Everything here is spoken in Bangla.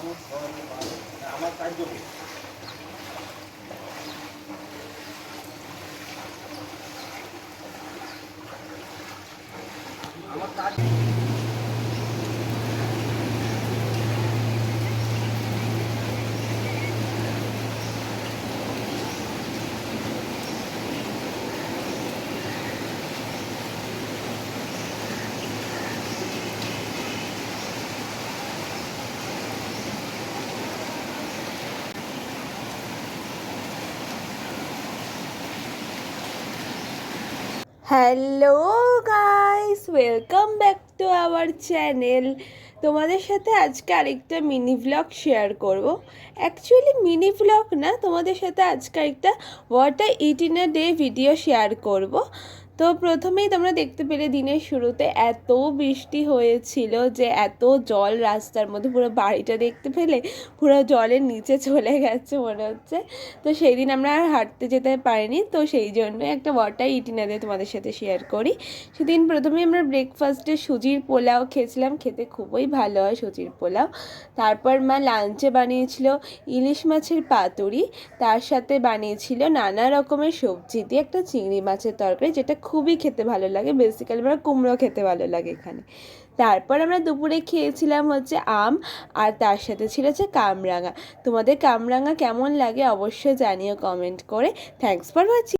আমার কার্য আমার কাজ hello guys, welcome back to our channel. তোমাদের সাথে আজকে আরেকটা মিনি ভ্লগ শেয়ার করব। অ্যাকচুয়ালি মিনি ভ্লগ না, তোমাদের সাথে আজকে আরেকটা what I it in a day video share করব। তো প্রথমেই তোমরা দেখতে পেলে দিনের শুরুতে এত বৃষ্টি হয়েছিল যে এত জল রাস্তার মধ্যে, পুরো বাড়িটা দেখতে পেলে পুরো জলের নিচে চলে গেছে মনে হচ্ছে। তো সেই দিন আমরা আর হাঁটতে যেতে পারিনি, তো সেই জন্য একটা ওয়াটার ইটিনারে তোমাদের সাথে শেয়ার করি। সেদিন প্রথমে আমরা ব্রেকফাস্টে সুজির পোলাও খেয়েছিলাম, খেতে খুবই ভালো হয় সুজির পোলাও। তারপর মা লাঞ্চে বানিয়েছিল ইলিশ মাছের পাতুরি, তার সাথে বানিয়েছিল নানা রকমের সবজি দিয়ে একটা চিংড়ি মাছের তরকারি, যেটা খুবই খেতে ভালো লাগে। বেসিক্যালি আমার কুমড়ো খেতে ভালো লাগে এখানে। তারপর আমরা দুপুরে খেয়েছিলাম হচ্ছে আম, আর তার সাথে ছিল হচ্ছে কামরাঙা। তোমাদের কামরাঙা কেমন লাগে অবশ্যই জানিও কমেন্ট করে। Thanks for watching.